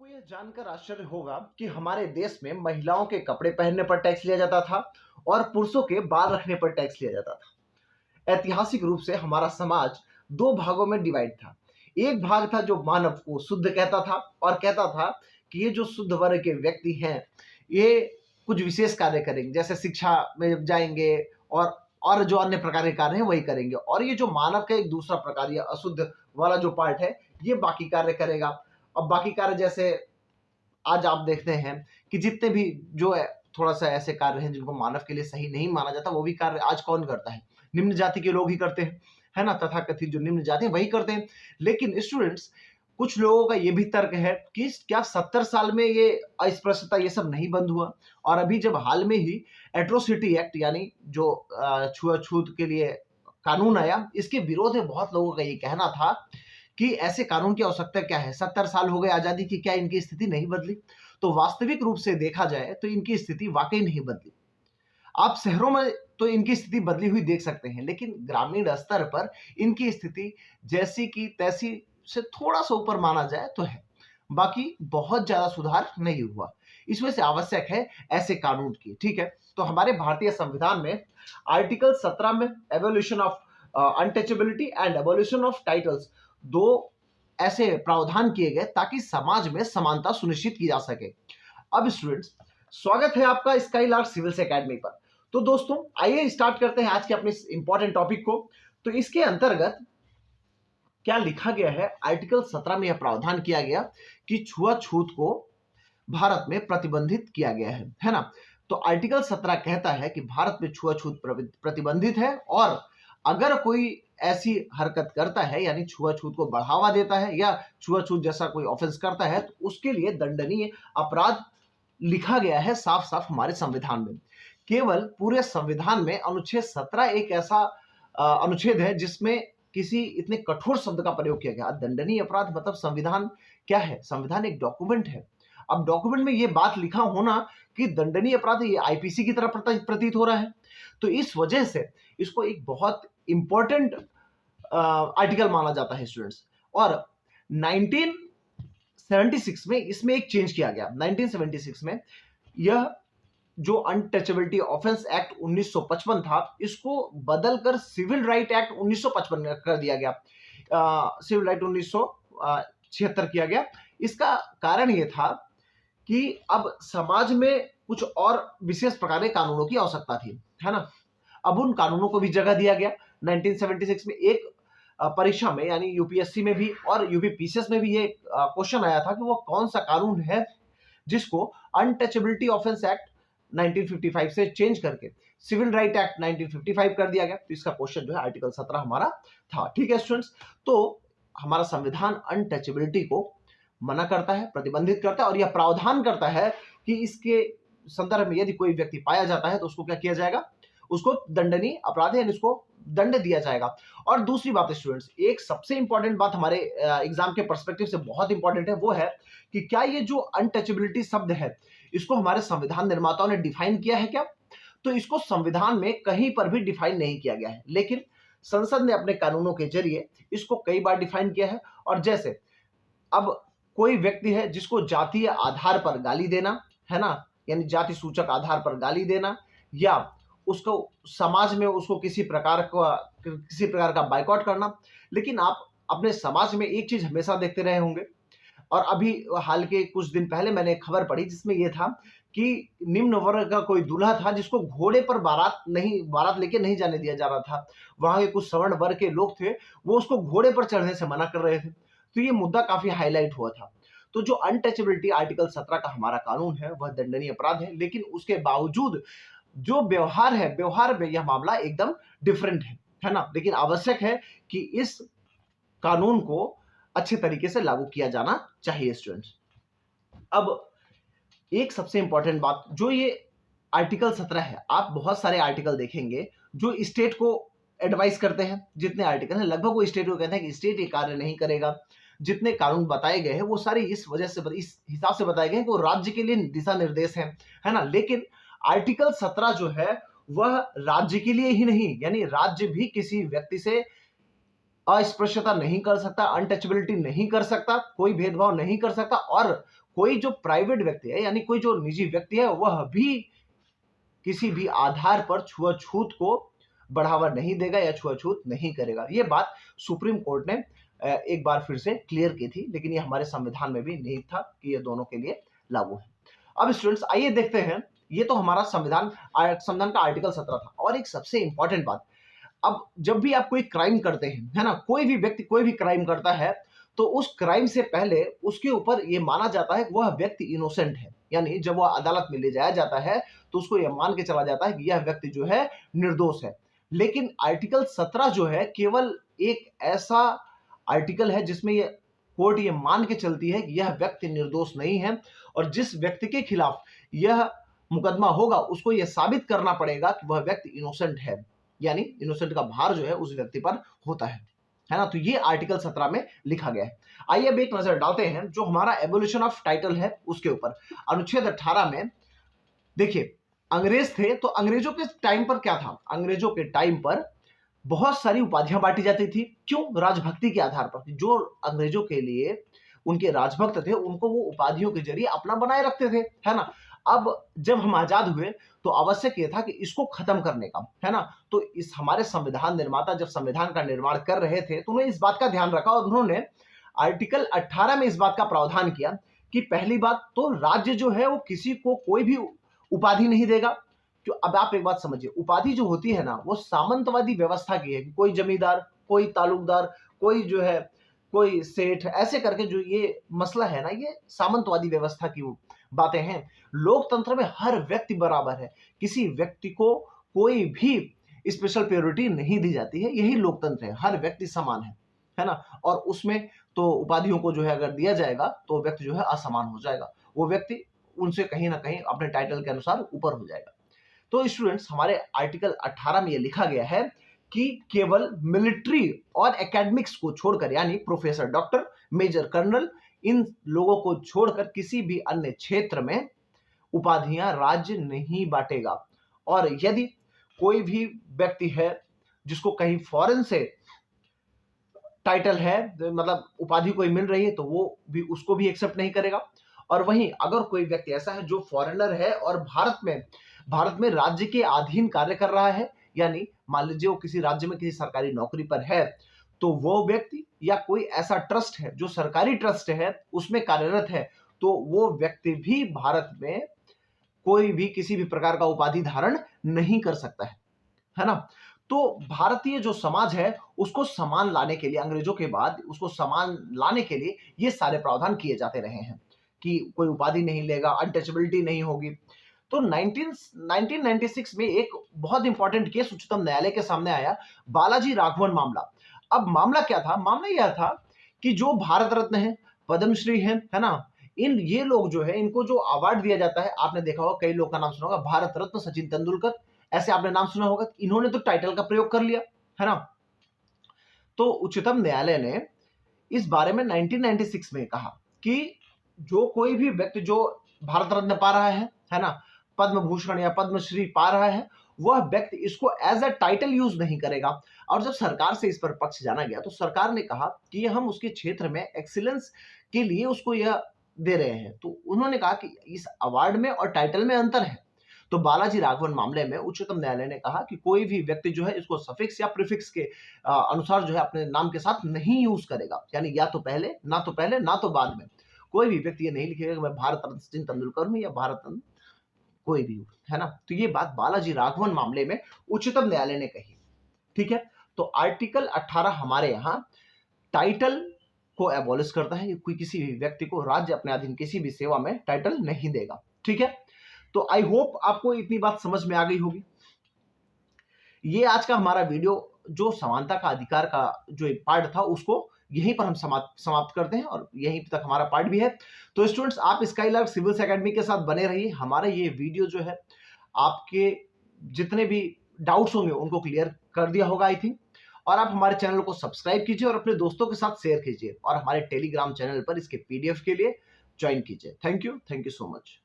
आपको यह जानकर आश्चर्य होगा कि हमारे देश में महिलाओं के कपड़े पहनने पर टैक्स लिया जाता था और पुरुषों के बाल रखने पर टैक्स लिया जाता था। ऐतिहासिक रूप से हमारा समाज दो भागों में डिवाइड था। एक भाग था जो मानव को शुद्ध कहता था और कहता था कि ये जो शुद्ध वर्ग के व्यक्ति हैं ये कुछ विशेष कार्य करेंगे, जैसे शिक्षा में जाएंगे और जो अन्य प्रकार के कार्य हैं वही करेंगे, और ये जो मानव का एक दूसरा प्रकार या अशुद्ध वाला जो पार्ट है ये बाकी कार्य करेगा। अब बाकी कार्य जैसे आज आप देखते हैं कि जितने भी जो है थोड़ा सा ऐसे कार्य हैं जिनको मानव के लिए सही नहीं माना जाता, वो भी कार्य आज कौन करता है? निम्न जाति के लोग ही करते हैं, है ना। तथाकथित जो निम्न जाति है वही करते हैं। लेकिन स्टूडेंट्स, कुछ लोगों का ये भी तर्क है कि क्या 70 साल में ये अस्पृश्यता ये सब नहीं बंद हुआ, और अभी जब हाल में ही एट्रोसिटी एक्ट यानी जो छुआछूत के लिए कानून आया, इसके विरोध में बहुत लोगों का ये कहना था कि ऐसे कानून की आवश्यकता क्या है, 70 साल हो गए आजादी की, क्या इनकी स्थिति नहीं बदली? तो वास्तविक रूप से देखा जाए तो इनकी स्थिति वाकई नहीं बदली। आप शहरों में तो इनकी स्थिति बदली हुई देख सकते हैं, लेकिन ग्रामीण स्तर पर इनकी स्थिति जैसी की तैसी से थोड़ा सा ऊपर माना जाए तो है, बाकी बहुत ज्यादा सुधार नहीं हुआ। इस वजह से आवश्यक है ऐसे कानून की, ठीक है। तो हमारे भारतीय संविधान में आर्टिकल 17 में abolition of untouchability and abolition of titles, दो ऐसे प्रावधान किए गए ताकि समाज में समानता सुनिश्चित की जा सके। अब स्टूडेंट्स, स्वागत है आपका स्काईलार्क सिविल्स एकेडमी पर। तो दोस्तों, आइए स्टार्ट करते हैं आज के अपने इंपॉर्टेंट टॉपिक को। तो इसके अंतर्गत क्या लिखा गया है? आर्टिकल 17 में यह प्रावधान किया गया कि छुआछूत को भारत में प्रतिबंधित किया गया है ना। तो आर्टिकल 17 कहता है कि भारत में छुआछूत प्रतिबंधित है, और अगर कोई ऐसी हरकत करता है यानी छुआछूत को बढ़ावा देता है या छुआछूत जैसा कोई ऑफेंस करता है तो उसके लिए दंडनीय अपराध लिखा गया है साफ साफ हमारे संविधान में। केवल पूरे संविधान में अनुच्छेद 17 एक ऐसा अनुच्छेद है जिसमें किसी इतने कठोर शब्द का प्रयोग किया गया। दंडनीय अपराध मतलब संविधान क्या है? संविधान एक डॉक्यूमेंट है। अब डॉक्यूमेंट में ये बात लिखा होना कि दंडनीय अपराध, ये आईपीसी की तरह प्रतीत हो रहा है। तो इस वजह से इसको एक बहुत इंपॉर्टेंट आर्टिकल माना जाता है स्टूडेंट्स। और 1976 में इसमें एक चेंज किया गया। 1976 में यह जो अनटचेबिलिटी ऑफेंस एक्ट 1955 था, इसको बदलकर सिविल राइट एक्ट 1955 कर दिया गया। सिविल राइट 1976 किया गया। इसका कारण यह था कि अब समाज में कुछ और विशेष प्रकार के कानूनों की आवश्यकता थी, है ना। अब उन कानूनों को भी जगह दिया गया। 1976 में एक परीक्षा में यानी यूपीएससी में भी और यूपीपीसीएस में भी ये क्वेश्चन आया था कि वो कौन सा कानून है जिसको अनटचेबिलिटी ऑफेंस एक्ट 1955 से चेंज करके सिविल राइट एक्ट 1955 कर दिया गया। तो इसका क्वेश्चन जो है आर्टिकल 17 हमारा था, ठीक है स्टूडेंट्स। तो हमारा संविधान अनटचेबिलिटी को मना करता है, प्रतिबंधित करता है, और यह प्रावधान करता है कि इसके संदर्भ में यदि कोई व्यक्ति पाया जाता है तो उसको क्या किया जाएगा? उसको दंडनीय अपराध है, उसको दंड दिया जाएगा। और दूसरी बात स्टूडेंट्स, एक सबसे इंपॉर्टेंट बात हमारे एग्जाम के पर्सपेक्टिव से बहुत इंपॉर्टेंट है, वो है कि क्या ये जो अनटचेबिलिटी शब्द है इसको हमारे संविधान निर्माताओं ने डिफाइन किया है क्या? तो इसको संविधान में कहीं पर भी डिफाइन नहीं किया गया है, लेकिन संसद ने अपने कानूनों के जरिए इसको कई बार डिफाइन किया है। और जैसे अब कोई व्यक्ति है जिसको जातीय आधार पर गाली देना, है ना, यानी जाति सूचक आधार पर गाली देना, या उसको समाज में उसको किसी प्रकार का बाइकआउट करना। लेकिन आप अपने समाज में एक चीज हमेशा देखते रहे होंगे, और अभी हाल के कुछ दिन पहले मैंने एक खबर पढ़ी जिसमें यह था कि निम्न वर्ग का कोई दूल्हा था जिसको घोड़े पर बारात लेके नहीं जाने दिया जा रहा था। वहां के कुछ सवर्ण वर्ग के लोग थे, वो उसको घोड़े पर चढ़ने से मना कर रहे थे। तो ये मुद्दा काफी हाईलाइट हुआ था। तो जो अनटचेबिलिटी आर्टिकल 17 का हमारा कानून है वह दंडनीय अपराध है, लेकिन उसके बावजूद जो व्यवहार है, व्यवहार में यह मामला एकदम डिफरेंट है ना। लेकिन आवश्यक है कि इस कानून को अच्छे तरीके से लागू किया जाना चाहिए स्टूडेंट्स। अब एक सबसे इंपॉर्टेंट बात, जो ये आर्टिकल 17 है, आप बहुत सारे आर्टिकल देखेंगे जो स्टेट को एडवाइस करते हैं। जितने आर्टिकल हैं लगभग वो स्टेट को कहते हैं कि स्टेट ये कार्य नहीं करेगा। जितने कानून बताए गए हैं वो सारे इस वजह से, इस हिसाब से बताए गए हैं कि वो राज्य के लिए दिशा निर्देश है ना। लेकिन आर्टिकल 17 जो है वह राज्य के लिए ही नहीं, यानी राज्य भी किसी व्यक्ति से अस्पृश्यता नहीं कर सकता, अनटचेबिलिटी नहीं कर सकता, कोई भेदभाव नहीं कर सकता, और कोई जो प्राइवेट व्यक्ति है यानी कोई जो निजी व्यक्ति है वह भी किसी भी आधार पर छुआछूत को बढ़ावा नहीं देगा या छुआछूत नहीं करेगा। ये बात सुप्रीम कोर्ट ने एक बार फिर से क्लियर की थी, लेकिन ये हमारे संविधान में भी नहीं था कि ये दोनों के लिए लागू है। अब स्टूडेंट्स आइए देखते हैं, ये तो हमारा संविधान का आर्टिकल 17 था। और एक सबसे इंपॉर्टेंट बात, अब जब भी आप कोई क्राइम करते हैं, है ना, कोई भी व्यक्ति कोई भी क्राइम करता है तो उस क्राइम से पहले उसके ऊपर यह माना जाता है कि वह व्यक्ति इनोसेंट है। यानी जब वह अदालत में ले जाया जाता है तो उसको यह मान के चला जाता है कि यह व्यक्ति जो है निर्दोष है। लेकिन आर्टिकल 17 जो है केवल एक ऐसा आर्टिकल है जिसमें यह कोर्ट ये मान के चलती है कि यह व्यक्ति निर्दोष नहीं है, और जिस व्यक्ति के खिलाफ यह मुकदमा होगा उसको यह साबित करना पड़ेगा कि वह व्यक्ति इनोसेंट है, यानी इनोसेंट का भार जो है उस व्यक्ति पर होता है ना। तो ये आर्टिकल 17 में लिखा गया है। आइए अब एक नजर डालते हैं जो हमारा एबोलिशन ऑफ टाइटल है उसके ऊपर। अनुच्छेद 18 में देखिए, अंग्रेज थे तो अंग्रेजों के टाइम पर क्या था, अंग्रेजों के टाइम पर बहुत सारी उपाधियां बांटी जाती थी। क्यों? राजभक्ति के आधार पर। जो अंग्रेजों के लिए उनके राजभक्त थे उनको वो उपाधियों के जरिए अपना बनाए रखते थे, है ना। अब जब हम आजाद हुए तो आवश्यक यह था कि इसको खत्म करने का, है ना। तो इस हमारे संविधान निर्माता जब संविधान का निर्माण कर रहे थे तो उन्होंने इस बात का ध्यान रखा और उन्होंने आर्टिकल 18 में इस बात का प्रावधान किया कि पहली बात तो राज्य जो है वो किसी को कोई भी उपाधि नहीं देगा। क्यों? अब आप एक बात समझिए, उपाधि जो होती है ना वो सामंतवादी व्यवस्था की है कि कोई जमींदार, कोई तालुकदार, कोई जो है कोई सेठ, ऐसे करके जो ये मसला है ना, ये सामंतवादी व्यवस्था की बातें हैं। लोकतंत्र में हर व्यक्ति बराबर है, किसी व्यक्ति को कोई भी स्पेशल प्रायोरिटी नहीं दी जाती है। यही लोकतंत्र है, हर व्यक्ति समान है ना। और उसमें तो उपाधियों को जो है अगर दिया जाएगा तो व्यक्ति जो है असमान हो जाएगा, वो व्यक्ति उनसे कहीं ना कहीं अपने टाइटल के अनुसार ऊपर हो जाएगा। तो स्टूडेंट्स हमारे आर्टिकल 18 में यह लिखा गया है कि केवल मिलिट्री और एकेडमिक्स को छोड़कर, यानी प्रोफेसर, डॉक्टर, मेजर, कर्नल, इन लोगों को छोड़कर किसी भी अन्य क्षेत्र में उपाधियां राज्य नहीं बांटेगा। और यदि कोई भी व्यक्ति है जिसको कहीं फॉरेन से टाइटल है, मतलब उपाधि कोई मिल रही है, तो वो भी उसको भी एक्सेप्ट नहीं करेगा। और वहीं अगर कोई व्यक्ति ऐसा है जो फॉरेनर है और भारत में राज्य के अधीन कार्य कर रहा है, यानी मान लीजिए वो किसी राज्य में किसी सरकारी नौकरी पर है, तो वो व्यक्ति या कोई ऐसा ट्रस्ट है जो सरकारी ट्रस्ट है उसमें कार्यरत है, तो वो व्यक्ति भी भारत में कोई भी किसी भी प्रकार का उपाधि धारण नहीं कर सकता है ना। तो भारतीय जो समाज है उसको समान लाने के लिए, अंग्रेजों के बाद उसको समान लाने के लिए ये सारे प्रावधान किए जाते रहे हैं कि कोई उपाधि नहीं लेगा, अनटचेबिलिटी नहीं होगी। तो 1996 में एक बहुत इंपॉर्टेंट केस उच्चतम न्यायालय के सामने आया, बालाजी राघवन मामला। अब मामला क्या था? मामला यह था कि जो भारत रत्न है, पद्मश्री है ना, ये लोग जो है इनको जो अवार्ड दिया जाता है, आपने देखा होगा, कई लोग का नाम सुना होगा, भारत रत्न सचिन तेंदुलकर, ऐसे आपने नाम सुना होगा। इन्होंने तो टाइटल का प्रयोग कर लिया, है ना। तो उच्चतम न्यायालय ने इस बारे में 1996 में कहा कि जो कोई भी व्यक्ति जो भारत रत्न पा रहा है ना, पद्म भूषण या पद्मश्री पा रहा है, वह व्यक्ति इसको एज अ टाइटल यूज नहीं करेगा। और जब सरकार से इस पर पक्ष जाना गया तो सरकार ने कहा कि हम उसके क्षेत्र में एक्सीलेंस के लिए उसको यह दे रहे हैं। तो उन्होंने कहा कि इस अवार्ड में और टाइटल में अंतर है। तो बालाजी राघवन मामले में उच्चतम न्यायालय ने कहा कि कोई भी व्यक्ति जो है इसको सफिक्स या प्रीफिक्स के अनुसार जो है अपने नाम के साथ नहीं यूज करेगा, यानी या तो पहले ना तो बाद में। कोई भी व्यक्ति ये नहीं लिखेगा कि मैं भारत रत्न सचिन तेंदुलकर हूं या भारत रत्न कोई भी हो, है ना। तो ये बात बालाजी राघवन मामले में उच्चतम न्यायालय ने कही, ठीक है। तो आर्टिकल 18 हमारे यहाँ टाइटल को एबॉलिश करता है, कोई किसी भी व्यक्ति को राज्य अपने अधीन किसी भी सेवा में टाइटल नहीं देगा, ठीक है। तो आई होप आपको इतनी बात समझ में आ गई होगी। ये आज का हमारा वीडियो जो समानता का अधिकार का जो एक पार्ट था उसको यहीं पर हम समाप्त करते हैं और यहीं तक हमारा पार्ट भी है। तो स्टूडेंट्स आप स्काईलार्क सिविल्स एकेडमी के साथ बने रहिए। हमारा ये वीडियो जो है आपके जितने भी डाउट्स होंगे उनको क्लियर कर दिया होगा आई थिंक। और आप हमारे चैनल को सब्सक्राइब कीजिए और अपने दोस्तों के साथ शेयर कीजिए और हमारे टेलीग्राम चैनल पर इसके PDF के लिए ज्वाइन कीजिए। Thank you so much.